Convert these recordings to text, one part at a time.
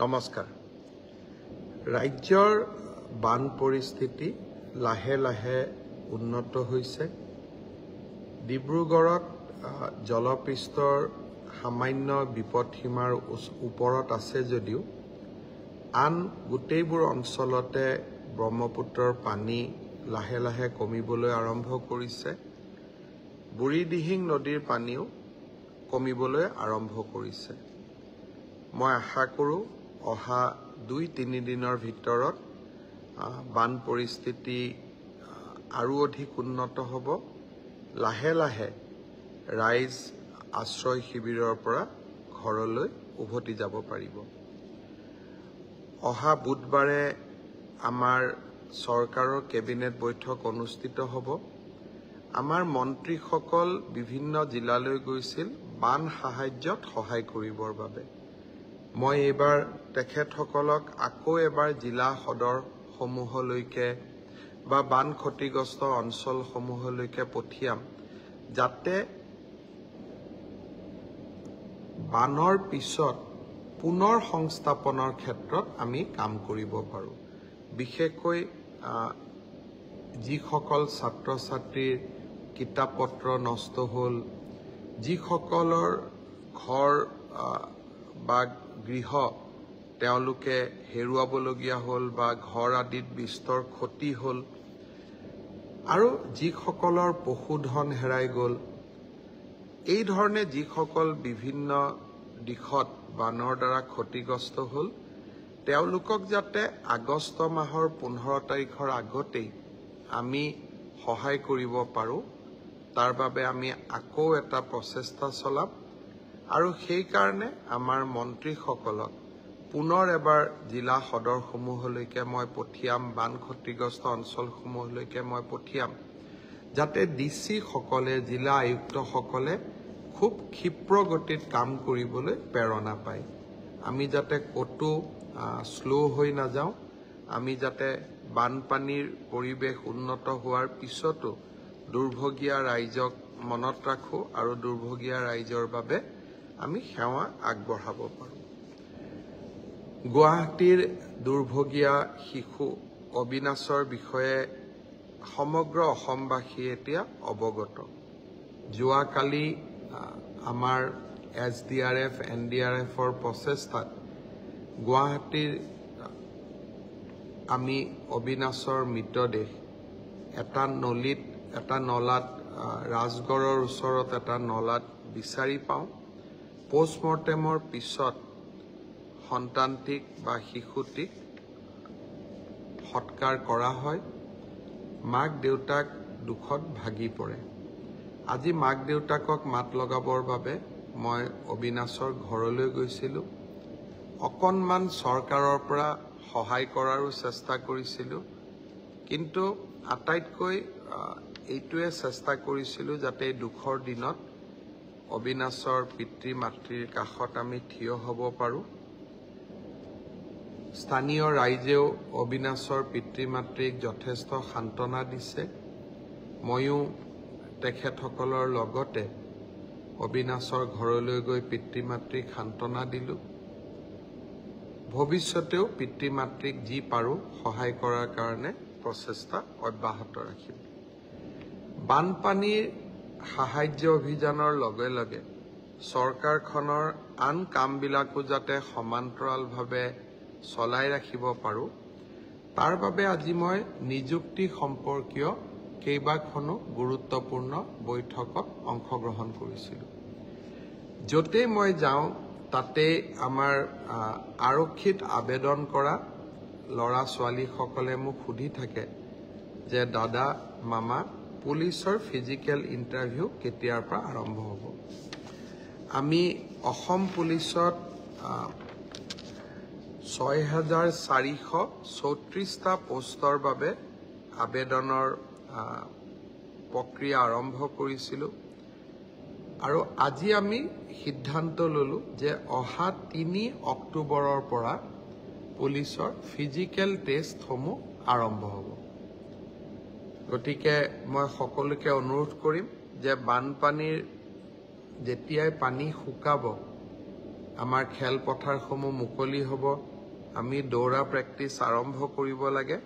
নমস্কাৰ। ৰাজ্যৰ বান পৰিস্থিতি লাহে লাহে উন্নত হৈছে। ডিব্ৰুগড়ত জলপৃষ্ঠৰ সামান্য বিপদসীমাৰ ওপৰত আছে যদিও আন গোটেইবোৰ অঞ্চলতে ব্ৰহ্মপুত্ৰৰ পানী লাহে লাহে কমিবলৈ আৰম্ভ কৰিছে। বুঢ়ীদিহিং নদীৰ পানীও কমিবলৈ আৰম্ভ কৰিছে। মই আশা কৰোঁ অহা 2-3 দিনৰ ভিতৰত বান পৰিস্থিতি আৰু অধিক উন্নত হ'ব। লাহে লাহে ৰাইজ আশ্ৰয় শিবিৰৰ পৰা ঘৰলৈ উভতি যাব পাৰিব। অহা বুধবাৰে আমাৰ চৰকাৰৰ কেবিনেট বৈঠক অনুষ্ঠিত হ'ব। আমাৰ মন্ত্ৰীসকল বিভিন্ন জিলালৈ গৈছিল বান সাহায্যত সহায় কৰিবৰ বাবে। মই এইবাৰ তেখেতসকলক আকৌ এবাৰ জিলা সদৰসমূহলৈকে বা বান ক্ষতিগ্ৰস্ত অঞ্চলসমূহলৈকে পঠিয়াম, যাতে বানৰ পিছত পুনৰ সংস্থাপনৰ ক্ষেত্ৰত আমি কাম কৰিব পাৰোঁ। বিশেষকৈ যিসকল ছাত্ৰ ছাত্ৰীৰ কিতাপ পত্ৰ নষ্ট হ'ল, যিসকলৰ ঘৰ বা গৃহ তেওঁলোকে হেৰুৱাবলগীয়া হ'ল বা ঘৰ আদিত বিস্তৰ ক্ষতি হ'ল, আৰু যিসকলৰ পশুধন হেৰাই গ'ল, এই ধৰণে যিসকল বিভিন্ন দিশত বানৰ দ্বাৰা ক্ষতিগ্ৰস্ত হ'ল, তেওঁলোকক যাতে আগষ্ট মাহৰ 15 তাৰিখৰ আগতেই আমি সহায় কৰিব পাৰোঁ, তাৰ বাবে আমি আকৌ এটা প্ৰচেষ্টা চলাম। আৰু সেইকাৰণে আমাৰ মন্ত্ৰীসকলক পুনৰ এবাৰ জিলা সদৰসমূহলৈকে মই পঠিয়াম, বান ক্ষতিগ্ৰস্ত অঞ্চলসমূহলৈকে মই পঠিয়াম, যাতে ডিচি সকলে, জিলা আয়ুক্তসকলে খুব ক্ষীপ্ৰ গতিত কাম কৰিবলৈ প্ৰেৰণা পায়। আমি যাতে ক'তো শ্ল' হৈ নাযাওঁ, আমি যাতে বানপানীৰ পৰিৱেশ উন্নত হোৱাৰ পিছতো দুৰ্ভগীয়া ৰাইজক মনত ৰাখোঁ আৰু দুৰ্ভগীয়া ৰাইজৰ বাবে আমি সেৱা আগবঢ়াব পাৰোঁ। গুৱাহাটীৰ দুৰ্ভগীয়া শিশু অবিনাশৰ বিষয়ে সমগ্ৰ অসমবাসী এতিয়া অৱগত। যোৱাকালি আমাৰ SDRF, NDRFৰ প্ৰচেষ্টাত গুৱাহাটীৰ আমি অবিনাশৰ মৃতদেহ এটা নলাত ৰাজগড়ৰ ওচৰত এটা নলাত বিচাৰি পাওঁ। পোষ্টমৰ্টেমৰ পিছত সন্তানটিক বা শিশুটিক সৎকাৰ কৰা হয়। মাক দেউতাক দুখত ভাগি পৰে। আজি মাক দেউতাকক মাত লগাবৰ বাবে মই অবিনাশৰ ঘৰলৈ গৈছিলোঁ। অকণমান চৰকাৰৰ পৰা সহায় কৰাৰো চেষ্টা কৰিছিলোঁ, কিন্তু আটাইতকৈ এইটোৱে চেষ্টা কৰিছিলোঁ যাতে এই দুখৰ দিনত অবিনাশৰ পিতৃ মাতৃৰ কাষত আমি থিয় হ'ব পাৰোঁ। স্থানীয় ৰাইজেও অবিনাশৰ পিতৃ মাতৃক যথেষ্ট সান্তনা দিছে। ময়ো তেখেতসকলৰ লগতে অবিনাশৰ ঘৰলৈ গৈ পিতৃ মাতৃক সান্তনা দিলোঁ। ভৱিষ্যতেও পিতৃ মাতৃক যি পাৰোঁ সহায় কৰাৰ কাৰণে প্ৰচেষ্টা অব্যাহত ৰাখিম। বানপানীৰ সাহায্য অভিযানৰ লগে লগে চৰকাৰখনৰ আন কামবিলাকো যাতে সমান্তৰালভাৱে চলাই ৰাখিব পাৰোঁ, তাৰ বাবে আজি মই নিযুক্তি সম্পৰ্কীয় কেইবাখনো গুৰুত্বপূৰ্ণ বৈঠকত অংশগ্ৰহণ কৰিছিলোঁ। য'তেই মই যাওঁ তাতেই আমাৰ আৰক্ষীত আবেদন কৰা ল'ৰা ছোৱালীসকলে মোক সুধি থাকে যে দাদা, মামা, পুলিচৰ ফিজিকেল ইণ্টাৰভিউ কেতিয়াৰ পৰা আৰম্ভ হ'ব। আমি অসম পুলিচত 6,434টা পোষ্টৰ বাবে আবেদনৰ প্ৰক্ৰিয়া আৰম্ভ কৰিছিলোঁ, আৰু আজি আমি সিদ্ধান্ত ল'লোঁ যে অহা 3 অক্টোবৰৰ পৰা পুলিচৰ ফিজিকেল টেষ্টসমূহ আৰম্ভ হ'ব। গতিকে মই সকলোকে অনুৰোধ কৰিম যে বানপানীৰ যেতিয়াই পানী শুকাব আমাৰ খেলপথাৰসমূহ মুকলি হ'ব আমি দৌৰা প্ৰেক্টিছ আৰম্ভ কৰিব লাগে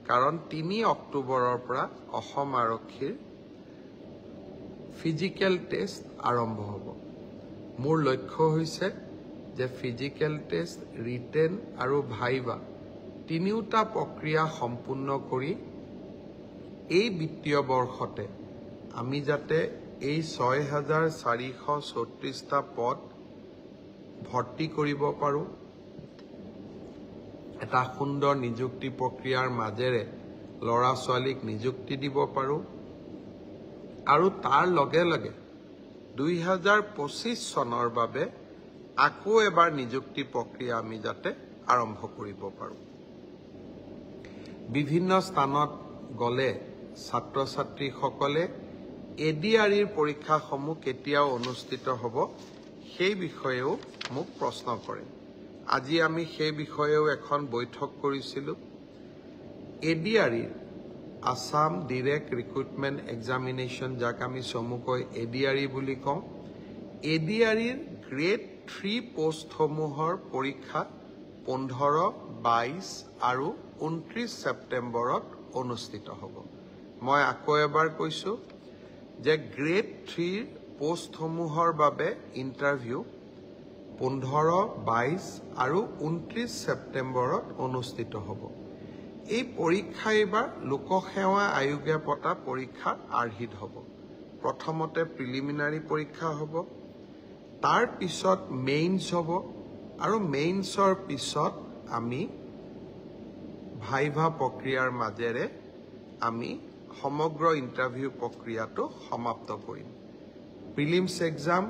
কাৰণ 3 অক্টোবৰৰ পৰা অসম আৰক্ষীৰ ফিজিক্যাল টেষ্ট আৰম্ভ হ'ব মোৰ লক্ষ্য হৈছে যে ফিজিক্যাল টেষ্ট ৰিটেন আৰু ভাইভা তিনিওটা প্ৰক্ৰিয়া সম্পূৰ্ণ কৰি এই বিত্তীয় বৰ্ষতে আমি যাতে এই 6434টা পদ ভৰ্তি কৰিব পাৰো এটা সুন্দৰ নিযুক্তি প্ৰক্ৰিয়াৰ মাজেৰে লৰা ছোৱালীক নিযুক্তি দিব পাৰো আৰু তাৰ লগে লগে 2025 চনৰ বাবে আকৌ এবাৰ নিযুক্তি প্ৰক্ৰিয়া আমি যাতে আৰম্ভ কৰিব পাৰো বিভিন্ন স্থানত গলে ছাত্ৰ ছাত্ৰীসকলে এডিআৰইৰ পৰীক্ষাসমূহ কেতিয়া অনুষ্ঠিত হ'ব সেই বিষয়েও মোক প্ৰশ্ন কৰে আজি আমি সেই বিষয়েও এখন বৈঠক কৰিছিলো এডিআৰইৰ আসাম ডাইৰেক্ট ৰিক্ৰুটমেন্ট এক্সামিনেশ্যন যাক আমি চমুকৈ এডিআৰই বুলি কওঁ এডিআৰইৰ গ্ৰেড 3 পোষ্টসমূহৰ পৰীক্ষা 15, 22 আৰু 29 ছেপ্টেম্বৰত অনুষ্ঠিত হ'ব মই আকৌ এবাৰ কৈছো যে গ্ৰেড 3 পোষ্টসমূহৰ বাবে ইন্টাৰভিউ 15, 22 আৰু 29 ছেপ্টেম্বৰত অনুষ্ঠিত হ'ব এই পৰীক্ষা এবাৰ লোকসেৱা আয়োগে পতা পৰীক্ষাৰ আৰ্হিত হ'ব প্ৰথমতে প্ৰিলিমিনাৰী পৰীক্ষা হ'ব তাৰ পিছত মেইনছ হ'ব আৰু মেইনছৰ পিছত আমি ভাইভা প্ৰক্ৰিয়াৰ মাজেৰে আমি সমগ্ৰ ইন্টাৰভিউ প্ৰক্ৰিয়াটো সমাপ্ত কৰিম প্ৰিলিমছ এক্সাম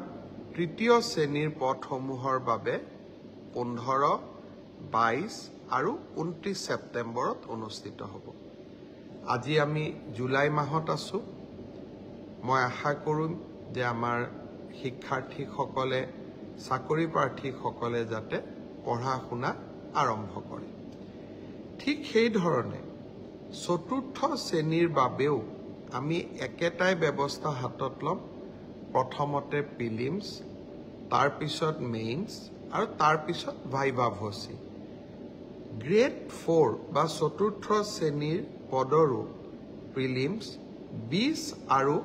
তৃতীয় শ্ৰেণীৰ পদসমূহৰ বাবে 15, 22 আৰু 29 ছেপ্টেম্বৰত অনুষ্ঠিত হ'ব আজি আমি জুলাই মাহত আছো মই আশা কৰিম যে আমাৰ শিক্ষাৰ্থীসকলে চাকৰি প্ৰাৰ্থীসকলে যাতে পঢ়া শুনা আৰম্ভ কৰে ঠিক সেই ধৰণে চতুৰ্থ শ্ৰেণীৰ বাবেও আমি একেটাই ব্যৱস্থা হাতত ল'ম প্ৰথমতে প্ৰিলিমছ তাৰ পিছত মেইনছ আৰু তাৰ পিছত ভাইভা ভচি গ্ৰেড 4 বা চতুৰ্থ শ্ৰেণীৰ পদৰো প্ৰিলিমছ 20 আৰু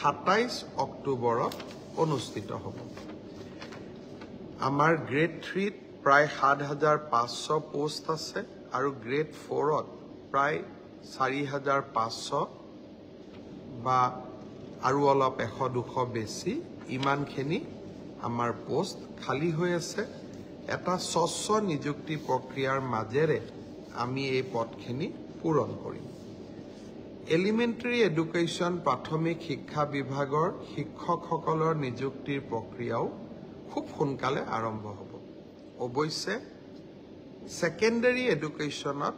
27 অক্টোবৰত অনুষ্ঠিত হ'ব আমাৰ গ্ৰেড 3 ত প্ৰায় 7500 পোষ্ট আছে আৰু গ্ৰেড 4ত প্ৰায় 4500 বা আৰু অলপ 100-200 বেছি ইমানখিনি আমাৰ পোষ্ট খালী হৈ আছে এটা স্বচ্ছ নিযুক্তি প্ৰক্ৰিয়াৰ মাজেৰে আমি এই পদখিনি পূৰণ কৰিম এলিমেণ্টাৰী এডুকেশ্যন প্ৰাথমিক শিক্ষা বিভাগৰ শিক্ষকসকলৰ নিযুক্তিৰ প্ৰক্ৰিয়াও খুব সোনকালে আৰম্ভ হ'ব অৱশ্যে সেকেন্ডাৰী এডুকেশ্যনত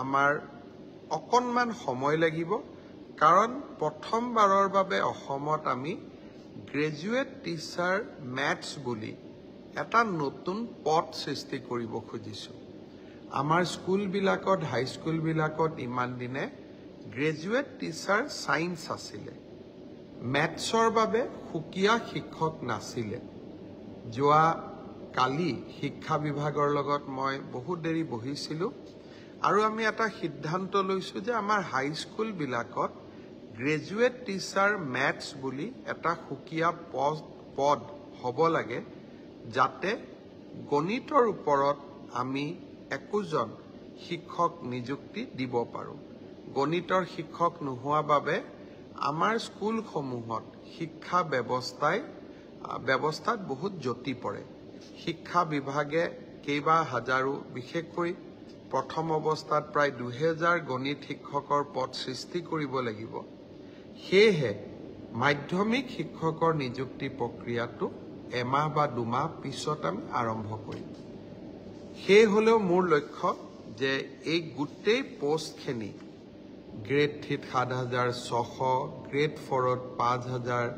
আমাৰ অকণমান সময় লাগিব কাৰণ প্ৰথমবাৰৰ বাবে অসমত আমি গ্ৰেজুৱেট টিচাৰ মেথছ বুলি এটা নতুন পদ সৃষ্টি কৰিব খুজিছো আমাৰ স্কুলবিলাকত হাইস্কুলবিলাকত ইমান দিনে গ্ৰেজুৱেট টিচাৰ সায়েন্স আছিলে মেথছৰ বাবে সুকীয়া শিক্ষক নাছিলে যোৱা কালি শিক্ষা বিভাগৰ লগত মই বহুত দেৰি বহিছিলো আৰু আমি এটা সিদ্ধান্ত লৈছো যে আমাৰ হাইস্কুলবিলাকত গ্ৰেজুৱেট টিচাৰ মেথছ বুলি এটা সুকীয়া পদ হ'ব লাগে যাতে গণিতৰ ওপৰত আমি একোজন শিক্ষক নিযুক্তি দিব পাৰো গণিতৰ শিক্ষক নোহোৱা বাবে আমাৰ স্কুলসমূহত শিক্ষা ব্যৱস্থাত বহুত জটি পৰে শিক্ষা বিভাগে কেইবা হাজাৰো বিশেষকৈ প্ৰথম অৱস্থাত প্ৰায় 2000 গণিত শিক্ষকৰ পদ সৃষ্টি কৰিব লাগিব সেয়েহে মাধ্যমিক শিক্ষকৰ নিযুক্তি প্ৰক্ৰিয়াটো এমাহ বা দুমাহ পিছত আমি আৰম্ভ কৰিম সেই হলেও মোৰ লক্ষ্য যে এই গোটেই পোষ্টখিনি গ্ৰেড 3 7600 গ্ৰেড 4 5000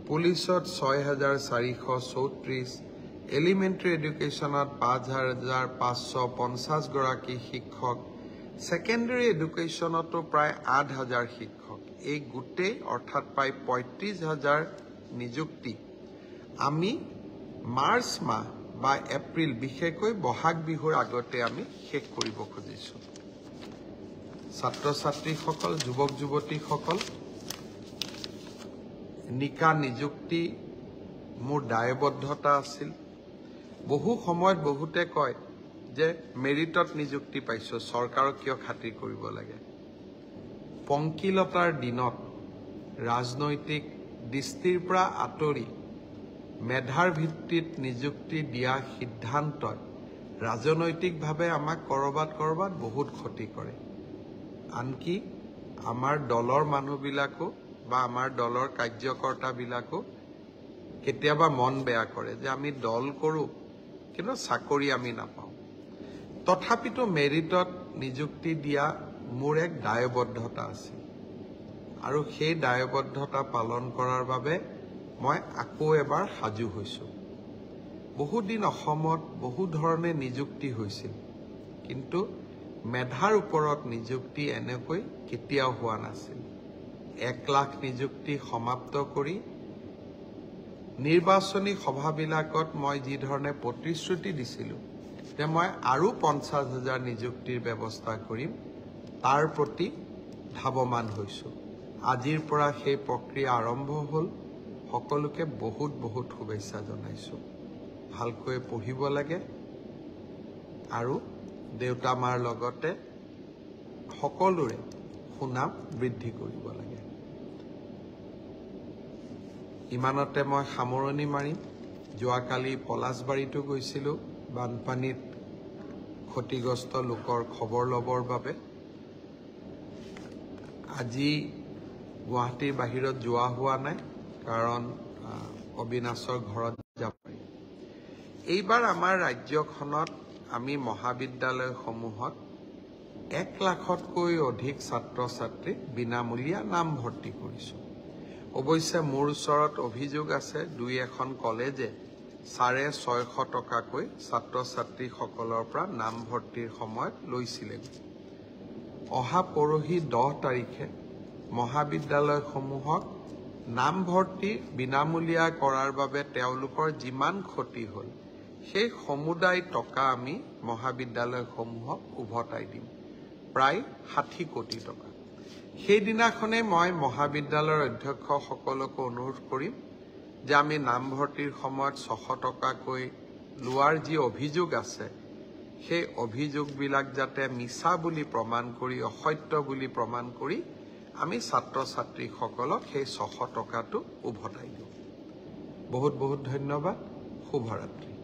পুলিচত 6434 এলিমেণ্টাৰী এডুকেশ্যনত 5550 গৰাকী শিক্ষক সেকেন্ডাৰী এডুকেশ্যনতো প্ৰায় 8000 শিক্ষক এই গোটেই অৰ্থাৎ প্ৰায় 35000 নিযুক্তি আমি মাৰ্চ মাহ বা এপ্ৰিল বিশেষকৈ বহাগ বিহুৰ আগতে আমি শেষ কৰিব খুজিছোঁ ছাত্ৰ ছাত্ৰীসকল যুৱক যুৱতীসকল নিকা নিযুক্তি মোৰ দায়বদ্ধতা আছিল বহু সময়ত বহুতে কয় যে মেৰিটত নিযুক্তি পাইছো চৰকাৰক কিয় খাতিৰ কৰিব লাগে পংকিলতাৰ দিনত ৰাজনৈতিক দৃষ্টিৰ পৰা আঁতৰি মেধাৰ ভিত্তিত নিযুক্তি দিয়া সিদ্ধান্তই ৰাজনৈতিকভাৱে আমাক কৰবাত বহুত ক্ষতি কৰে আনকি আমাৰ দলৰ মানুহবিলাকো বা আমাৰ দলৰ কাৰ্যকৰ্তাবিলাকো কেতিয়াবা মন বেয়া কৰে যে আমি দল কৰো কিন্তু চাকৰি আমি নাপাওঁ তথাপিতো মেৰিটত নিযুক্তি দিয়া মোৰ এক দায়বদ্ধতা আছে আৰু সেই দায়বদ্ধতা পালন কৰাৰ বাবে মই আকৌ এবাৰ সাজু হৈছোঁ বহু দিন অসমত বহু ধৰণে নিযুক্তি হৈছিল কিন্তু মেধাৰ ওপৰত নিযুক্তি এনেকৈ কেতিয়াও হোৱা নাছিল 1 লাখ নিযুক্তি সমাপ্ত কৰি নিৰ্বাচনী সভাবিলাকত মই যি ধৰণে প্ৰতিশ্ৰুতি দিছিলোঁ যে মই আৰু 50,000 নিযুক্তিৰ ব্যৱস্থা কৰিম তাৰ প্ৰতি ধাৱমান হৈছোঁ আজিৰ পৰা সেই প্ৰক্ৰিয়া আৰম্ভ হ'ল সকলোকে বহুত শুভেচ্ছা জনাইছোঁ ভালকৈ পঢ়িব লাগে আৰু দেউতা মাৰ লগতে সকলোৰে সুনাম বৃদ্ধি কৰিব লাগে ইমানতে মই সামৰণি মাৰিম যোৱাকালি পলাশবাৰীতো গৈছিলোঁ বানপানীত ক্ষতিগ্ৰস্ত লোকৰ খবৰ ল'বৰ বাবে আজি গুৱাহাটীৰ বাহিৰত যোৱা হোৱা নাই কাৰণ অবিনাশৰ ঘৰত যাব পাৰি এইবাৰ আমাৰ ৰাজ্যখনত আমি মহাবিদ্যালয়সমূহত 1 লাখতকৈ অধিক ছাত্ৰ ছাত্ৰীক বিনামূলীয়া নামভৰ্তি কৰিছোঁ অৱশ্যে মোৰ ওচৰত অভিযোগ আছে 2-এখন কলেজে 650 টকাকৈ ছাত্ৰ ছাত্ৰীসকলৰ পৰা নামভৰ্তিৰ সময়ত লৈছিলে অহা পৰহি 10 তাৰিখে মহাবিদ্যালয়সমূহক নামভৰ্তি বিনামূলীয়া কৰাৰ বাবে তেওঁলোকৰ যিমান ক্ষতি হ'ল সেই সমুদায় টকা আমি মহাবিদ্যালয়সমূহক উভতাই দিম প্ৰায় 60 কোটি টকা সেইদিনাখনে মই মহাবিদ্যালয়ৰ অধ্যক্ষসকলক অনুৰোধ কৰিম যে আমি নামভৰ্তিৰ সময়ত 600 টকাকৈ লোৱাৰ যি অভিযোগ আছে সেই অভিযোগবিলাক যাতে মিছা বুলি প্ৰমাণ কৰি অসত্য বুলি প্ৰমাণ কৰি আমি ছাত্ৰ ছাত্ৰীসকলক সেই 600 টকাটো উভতাই দিওঁ বহুত ধন্যবাদ শুভৰাত্ৰি